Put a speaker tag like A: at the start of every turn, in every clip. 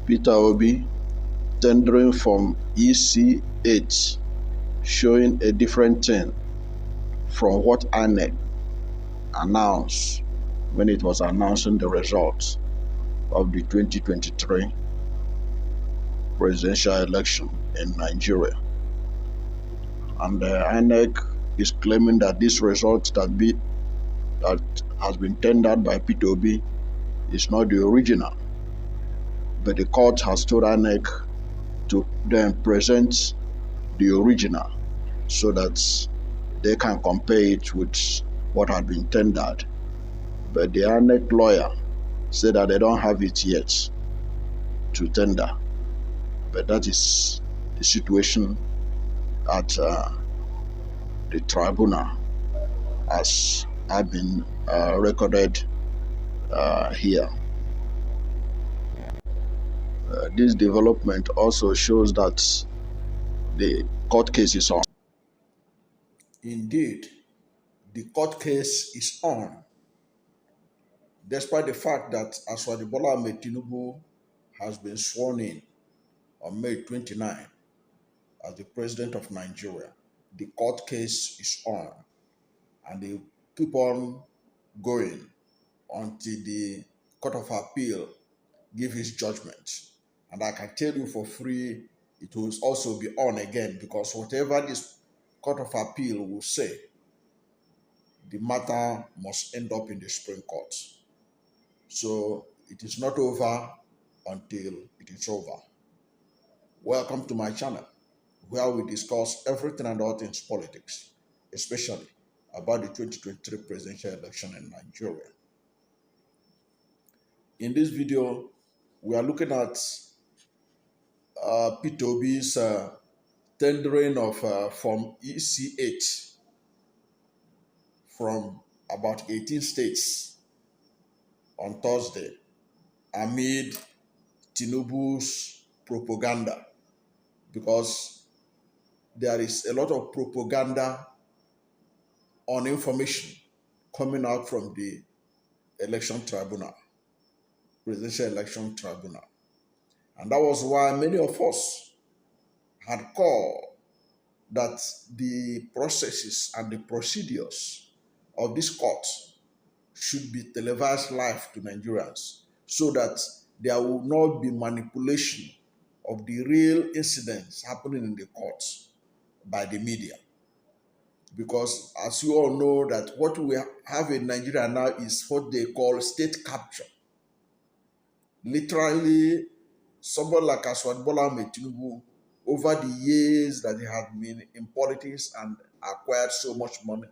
A: Peter Obi tendering from EC8, showing a different thing from what INEC announced when it was announcing the results of the 2023 presidential election in Nigeria. And INEC is claiming that this result that has been tendered by Peter Obi is not the original. But the court has told INEC to then present the original so that they can compare it with what had been tendered. But the INEC lawyer said that they don't have it yet to tender. But that is the situation at the tribunal, as have been recorded here. This development also shows that the court case is on.
B: Indeed, the court case is on, despite the fact that Asiwaju Bola Ahmed Tinubu has been sworn in on May 29 as the president of Nigeria. The court case is on, and they keep on going until the Court of Appeal give his judgment. And I can tell you for free, it will also be on again, because whatever this Court of Appeal will say, the matter must end up in the Supreme Court. So it is not over until it is over. Welcome to my channel, where we discuss everything and all things politics, especially about the 2023 presidential election in Nigeria. In this video, we are looking at Peter Obi's tendering of from EC8 from about 18 states on Thursday amid Tinubu's propaganda, because there is a lot of propaganda on information coming out from the election tribunal, presidential election tribunal. And that was why many of us had called that the processes and the procedures of this court should be televised live to Nigerians, so that there will not be manipulation of the real incidents happening in the courts by the media. Because as you all know, that what we have in Nigeria now is what they call state capture. Literally, someone like Asiwaju Bola Ahmed Tinubu, over the years that he has been in politics and acquired so much money,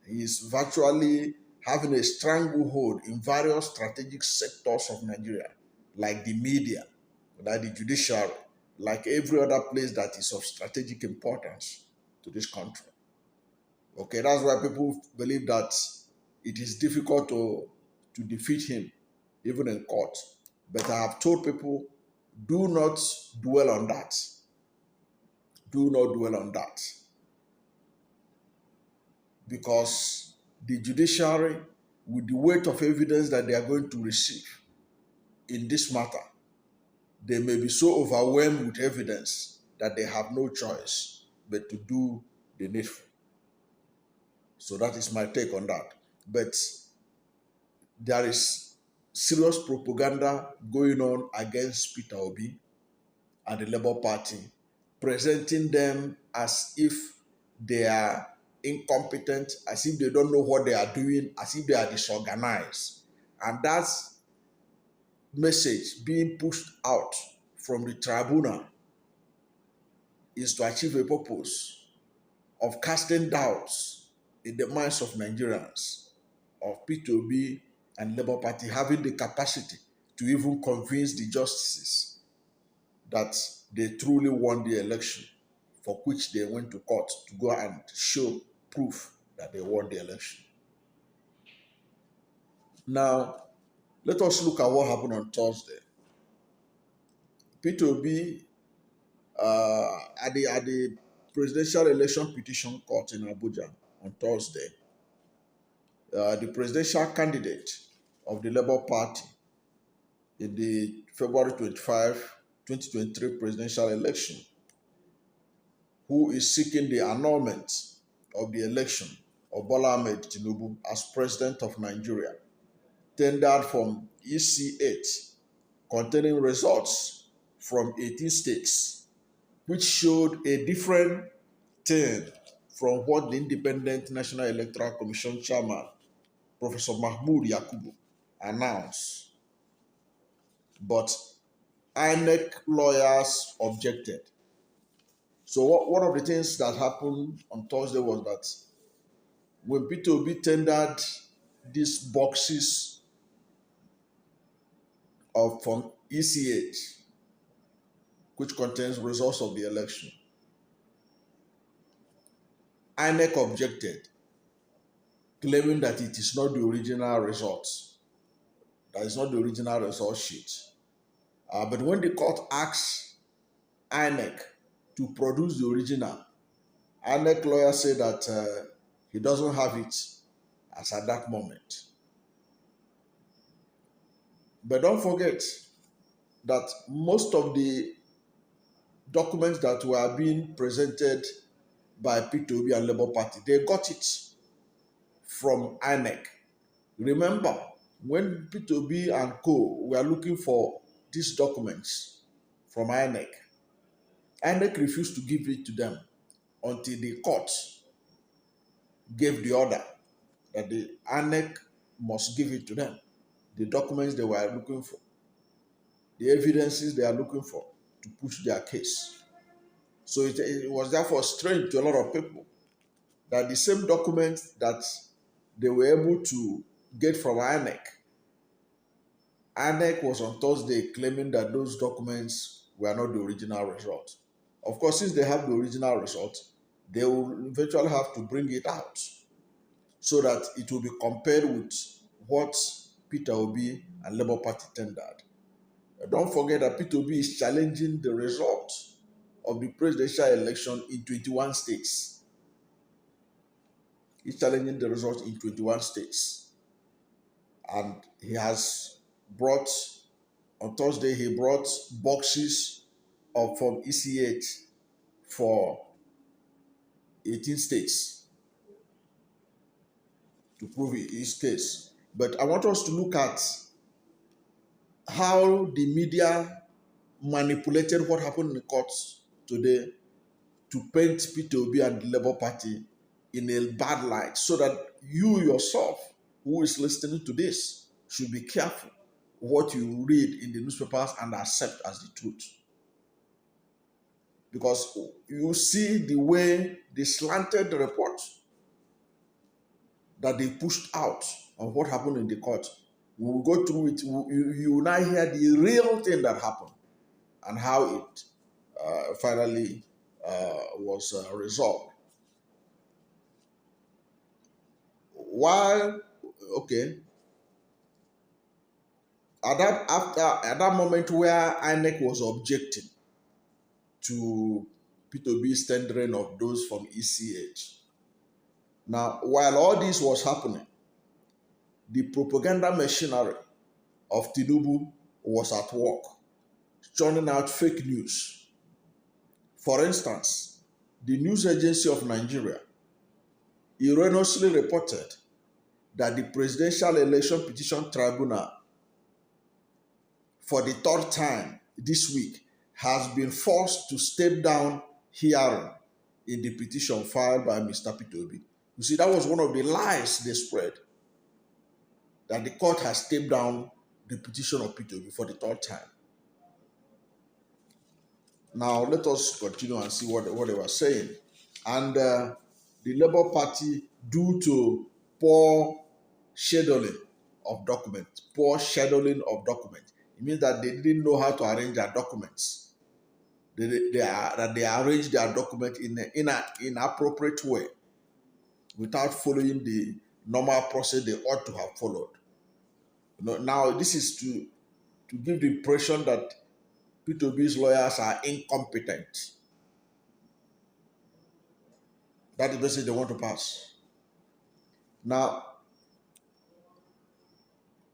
B: he is virtually having a stranglehold in various strategic sectors of Nigeria, like the media, like the judiciary, like every other place that is of strategic importance to this country. Okay, that's why people believe that it is difficult to defeat him, even in court. But I have told people, do not dwell on that. Do not dwell on that. Because the judiciary, with the weight of evidence that they are going to receive in this matter, they may be so overwhelmed with evidence that they have no choice but to do the needful. So that is my take on that. But there is serious propaganda going on against Peter Obi and the Labour Party, presenting them as if they are incompetent, as if they don't know what they are doing, as if they are disorganized. And that message being pushed out from the tribunal is to achieve a purpose of casting doubts in the minds of Nigerians of Peter Obi and Labour Party having the capacity to even convince the justices that they truly won the election, for which they went to court to go and show proof that they won the election. Now, let us look at what happened on Thursday. Peter Obi, at the presidential election petition court in Abuja on Thursday, the presidential candidate of the Labour Party, in the February 2023 presidential election, who is seeking the annulment of the election of Bola Ahmed Tinubu as president of Nigeria, tendered from EC8 containing results from 18 states, which showed a different thing from what the Independent National Electoral Commission chairman, Professor Mahmoud Yakubu, announced. But INEC lawyers objected. So one of the things that happened on Thursday was that when Peter Obi tendered these boxes of from EC8, which contains results of the election, INEC objected, claiming that it is not the original results. That is not the original result sheet. But when the court asked INEC to produce the original, INEC lawyer said that he doesn't have it as at that moment. But don't forget that most of the documents that were being presented by Peter Obi and Labour Party, they got it from INEC. Remember, when Peter Obi and co were looking for these documents from INEC, INEC refused to give it to them until the court gave the order that the INEC must give it to them. The documents they were looking for, the evidences they are looking for to push their case. So it was therefore strange to a lot of people that the same documents that they were able to get from INEC was on Thursday claiming that those documents were not the original result. Of course, since they have the original result, they will eventually have to bring it out so that it will be compared with what Peter Obi and Labour Party tendered. Don't forget that Peter Obi is challenging the result of the presidential election in 21 states. He's challenging the results in 21 states. And he has brought, on Thursday, he brought boxes from EC8 for 18 states to prove his case. But I want us to look at how the media manipulated what happened in the courts today to paint Peter Obi and the Labour Party in a bad light, so that you yourself, who is listening to this, should be careful what you read in the newspapers and accept as the truth. Because you see the way they slanted the report that they pushed out on what happened in the court. We will go through it. You will now hear the real thing that happened and how it finally was resolved. While, okay, at that moment where INEC was objecting to Peter Obi's tendering of those from EC8. Now, while all this was happening, the propaganda machinery of Tinubu was at work, churning out fake news. For instance, the news agency of Nigeria erroneously reported that the Presidential Election Petition Tribunal, for the third time this week, has been forced to step down hearing in the petition filed by Mr. Peter Obi. You see, that was one of the lies they spread, that the court has stepped down the petition of Peter Obi for the third time. Now, let us continue and see what they were saying. And the Labour Party, due to poor scheduling of documents, it means that they didn't know how to arrange their documents. They arranged their document in an inappropriate way without following the normal process they ought to have followed. Now, this is to give the impression that Peter Obi's lawyers are incompetent. That is the message they want to pass. Now,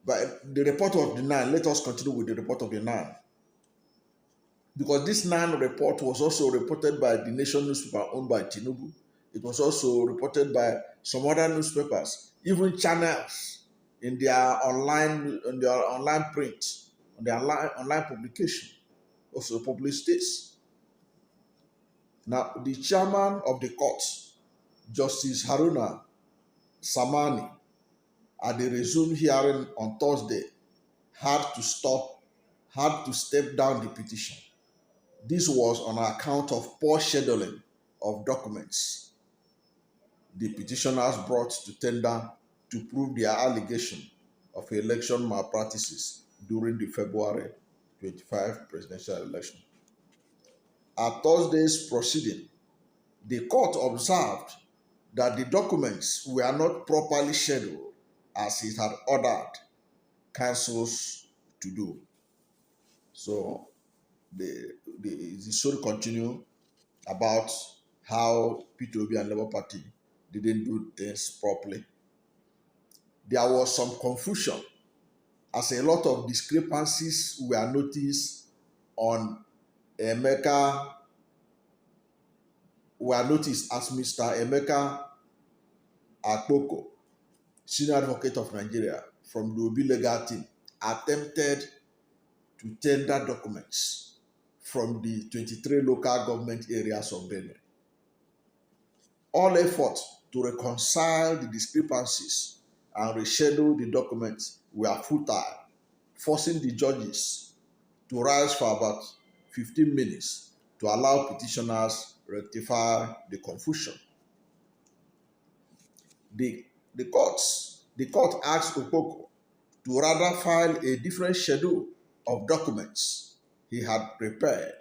B: But the report of the 9, let us continue with the report of the 9. Because this 9 report was also reported by the Nation newspaper owned by Tinubu. It was also reported by some other newspapers, even channels in their online print, on their online publication, also published this. Now, the chairman of the court, Justice Haruna Samani, at the resumed hearing on Thursday, had to step down the petition. This was on account of poor scheduling of documents the petitioners brought to tender to prove their allegation of election malpractices during the February 25 presidential election. At Thursday's proceeding, the court observed that the documents were not properly scheduled as it had ordered counsels to do. So the story continues about how Peter Obi and Labour Party didn't do things properly. There was some confusion as a lot of discrepancies were noticed on Emeka were noticed as Mr. Emeka Akpoko, senior advocate of Nigeria from the Obi legal team, attempted to tender documents from the 23 local government areas of Benue. All efforts to reconcile the discrepancies and reschedule the documents were futile, forcing the judges to rise for about 15 minutes to allow petitioners rectify the confusion. The court asked Okpoko to rather file a different schedule of documents he had prepared,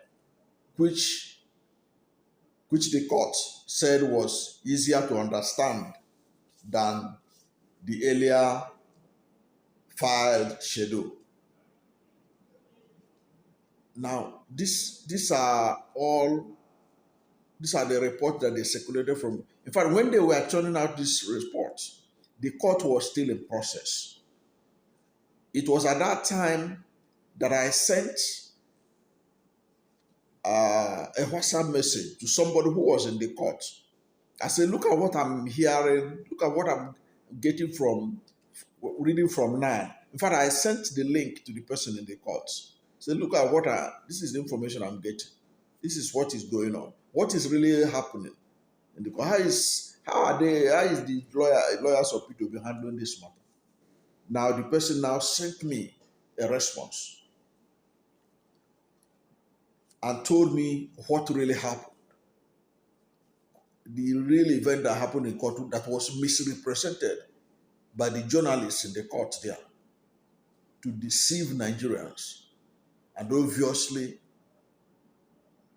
B: which the court said was easier to understand than the earlier filed schedule. Now, these are the reports that they circulated from. In fact, when they were turning out these reports, the court was still in process. It was at that time that I sent a WhatsApp message to somebody who was in the court. I said, look at what I'm hearing, look at what I'm getting from, reading from 9. In fact, I sent the link to the person in the court. Say, look at this is the information I'm getting. This is what is going on. What is really happening in the court? How is the lawyers of Peter Obi handling this matter? Now the person now sent me a response and told me what really happened. The real event that happened in court that was misrepresented by the journalists in the court there to deceive Nigerians, and obviously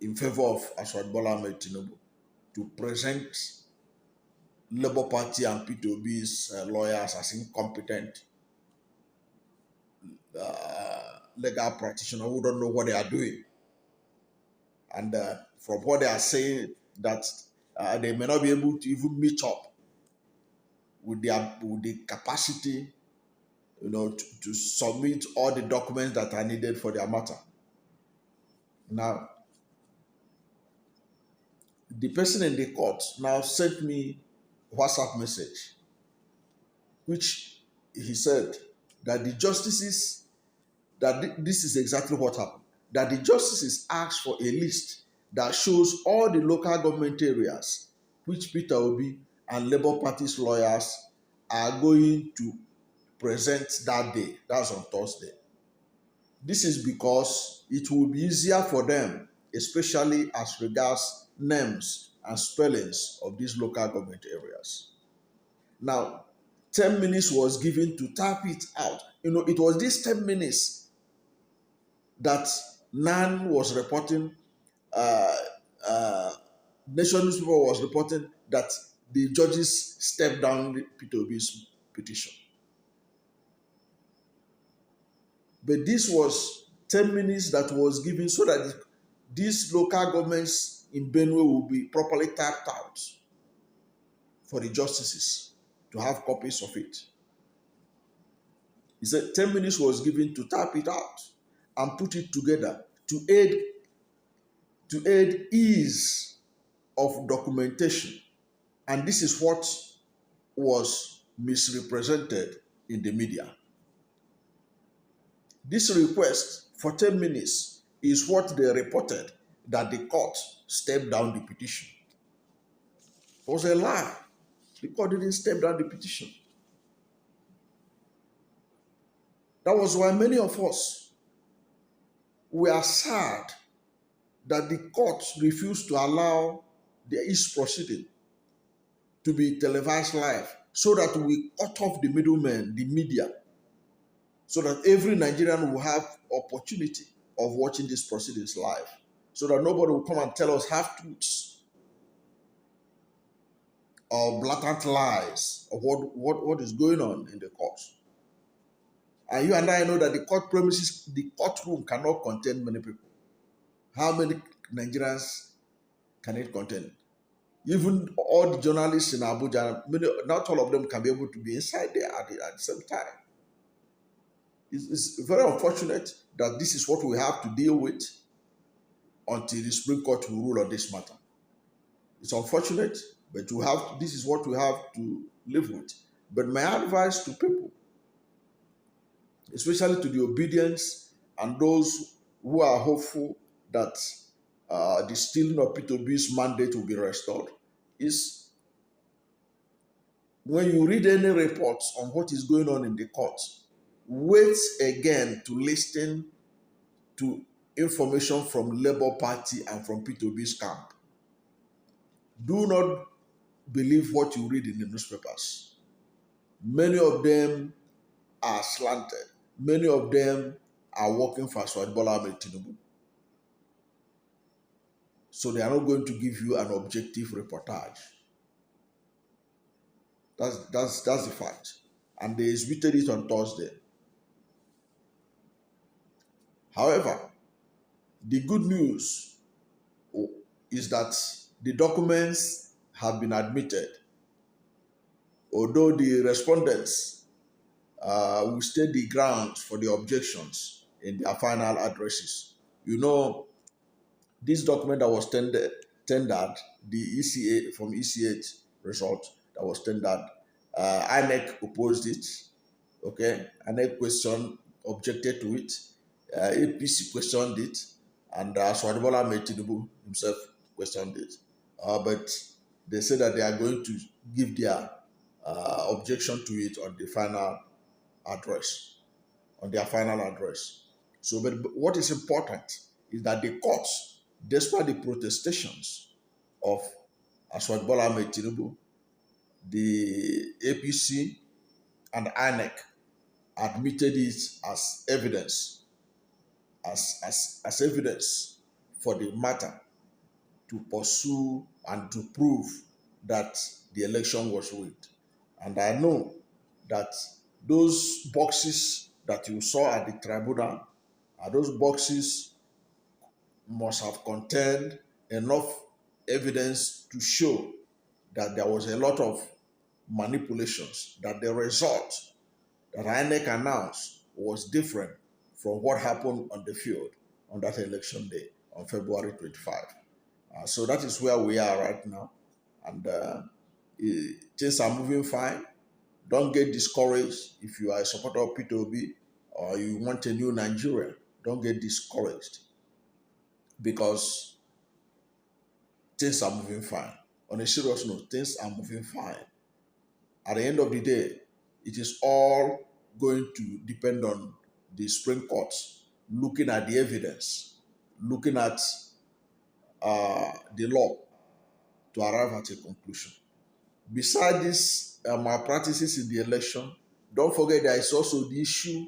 B: in favor of Asiwaju Bola Ahmed Tinubu, to present Labour Party and Peter Obi's lawyers as incompetent legal practitioners who don't know what they are doing. And from what they are saying, that they may not be able to even meet up with the capacity, to submit all the documents that are needed for their matter. Now, the person in the court now sent me a WhatsApp message, which he said that the justices, this is exactly what happened, that the justices asked for a list that shows all the local government areas which Peter Obi and Labour Party's lawyers are going to present that day. That's on Thursday. This is because it will be easier for them, especially as regards names and spellings of these local government areas. Now, 10 minutes was given to type it out. It was these 10 minutes that NAN was reporting, Nation newspaper was reporting that the judges stepped down Peter Obi's petition. But this was 10 minutes that was given so that these local governments in Benue will be properly typed out for the justices to have copies of it. He said 10 minutes was given to type it out and put it together to aid ease of documentation. And this is what was misrepresented in the media. This request for 10 minutes is what they reported that the court stepped down the petition. It was a lie. The court didn't step down the petition. That was why many of us were sad that the court refused to allow the East proceeding to be televised live so that we cut off the middlemen, the media, so that every Nigerian will have opportunity of watching these proceedings live, so that nobody will come and tell us half-truths or blatant lies of what is going on in the court. And you and I know that the court premises, the courtroom cannot contain many people. How many Nigerians can it contain? Even all the journalists in Abuja, not all of them can be able to be inside there at the same time. It's very unfortunate that this is what we have to deal with until the Supreme Court will rule on this matter. It's unfortunate, but this is what we have to live with. But my advice to people, especially to the obedience and those who are hopeful that the stealing of Peter Obi's mandate will be restored, is when you read any reports on what is going on in the court, wait again to listen to information from Labour Party and from Peter Obi's camp. Do not believe what you read in the newspapers. Many of them are slanted. Many of them are working for Bola Ahmed Tinubu. So they are not going to give you an objective reportage. That's the fact. And they exhibited it on Thursday. However, the good news is that the documents have been admitted, although the respondents will state the grounds for the objections in their final addresses. You know, this document that was tendered, the EC8 from EC8 result that was tendered, INEC opposed it. Okay, INEC objected to it. APC questioned it, and Bola Ahmed Tinubu himself questioned it. But they said that they are going to give their objection to it on the final address, So, but what is important is that the courts, despite the protestations of Bola Ahmed Tinubu, the APC and INEC admitted it as evidence, as evidence for the matter to pursue and to prove that the election was rigged. And I know that those boxes that you saw at the tribunal, those boxes must have contained enough evidence to show that there was a lot of manipulations, that the result that INEC announced was different from what happened on the field on that election day on February 25. So that is where we are right now. And things are moving fine. Don't get discouraged if you are a supporter of Peter Obi or you want a new Nigeria. Don't get discouraged because things are moving fine. On a serious note, things are moving fine. At the end of the day, it is all going to depend on the Supreme Court looking at the evidence, looking at the law to arrive at a conclusion. Besides these malpractices in the election, don't forget there is also the issue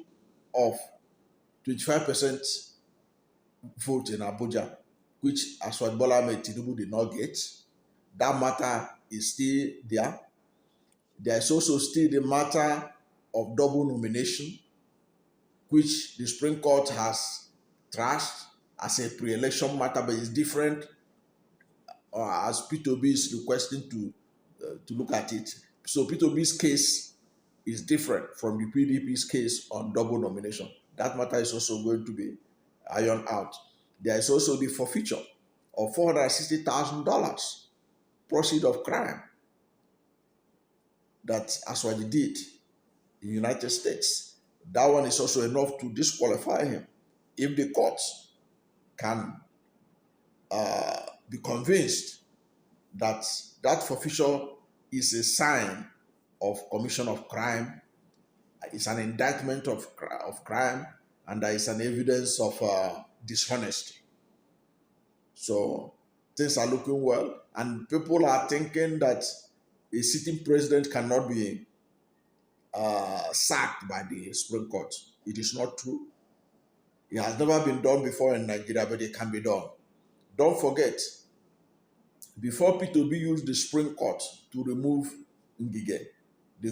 B: of 25% vote in Abuja, which Bola Ahmed Tinubu did not get. That matter is still there. There is also still the matter of double nomination, which the Supreme Court has trashed as a pre-election matter, but it's different as Peter Obi is requesting to look at it. So Peter Obi's case is different from the PDP's case on double nomination. That matter is also going to be ironed out. There is also the forfeiture of $460,000 proceeds of crime that Asiwaju did in the United States. That one is also enough to disqualify him if the courts can be convinced that that forfeiture is a sign of commission of crime, it's an indictment of crime, and there is an evidence of dishonesty. So things are looking well, and people are thinking that a sitting president cannot be sacked by the Supreme Court. It is not true. It has never been done before in Nigeria, but it can be done. Don't forget, before Peter Obi used the Supreme Court to remove Ngige, the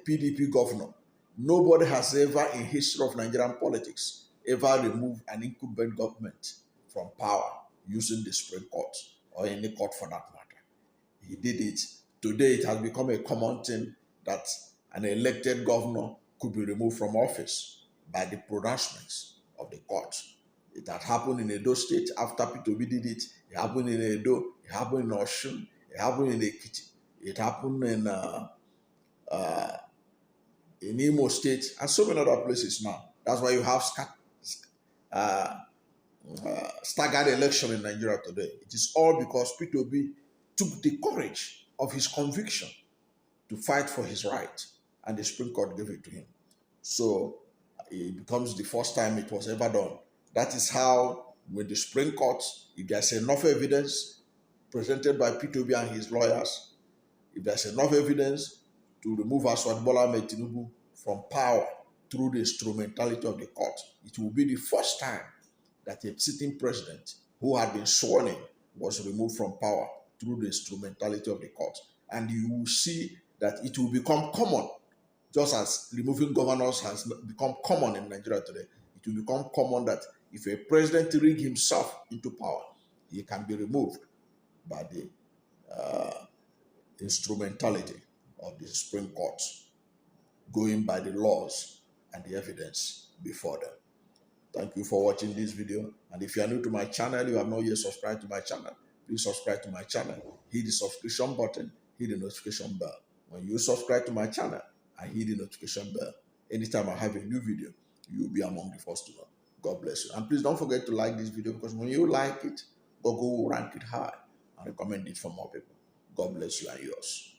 B: PDP governor, nobody has ever in history of Nigerian politics ever removed an incumbent government from power using the Supreme Court or any court for that matter. He did it. Today it has become a common thing that an elected governor could be removed from office by the pronouncements of the court. It had happened in Edo State after Peter Obi did it. It happened in Edo. It happened in Osun. It happened in Ekiti. It happened in Imo State and so many other places now. That's why you have staggered election in Nigeria today. It is all because Peter Obi took the courage of his conviction to fight for his right, and the Supreme Court gave it to him. So it becomes the first time it was ever done. That is how, with the Supreme Court, if there's enough evidence presented by Peter Obi and his lawyers, if there's enough evidence to remove Asiwaju Bola Ahmed Tinubu from power through the instrumentality of the court, it will be the first time that a sitting president who had been sworn in was removed from power through the instrumentality of the court. And you will see that it will become common, just as removing governors has become common in Nigeria today. It will become common that if a president rig himself into power, he can be removed by the instrumentality of the Supreme Court, going by the laws and the evidence before them. Thank you for watching this video. And if you are new to my channel, you have not yet subscribed to my channel, please subscribe to my channel. Hit the subscription button, hit the notification bell. When you subscribe to my channel and hit the notification bell, anytime I have a new video, you will be among the first to know. God bless you. And please don't forget to like this video, because when you like it, Google will rank it high and recommend it for more people. God bless you and yours.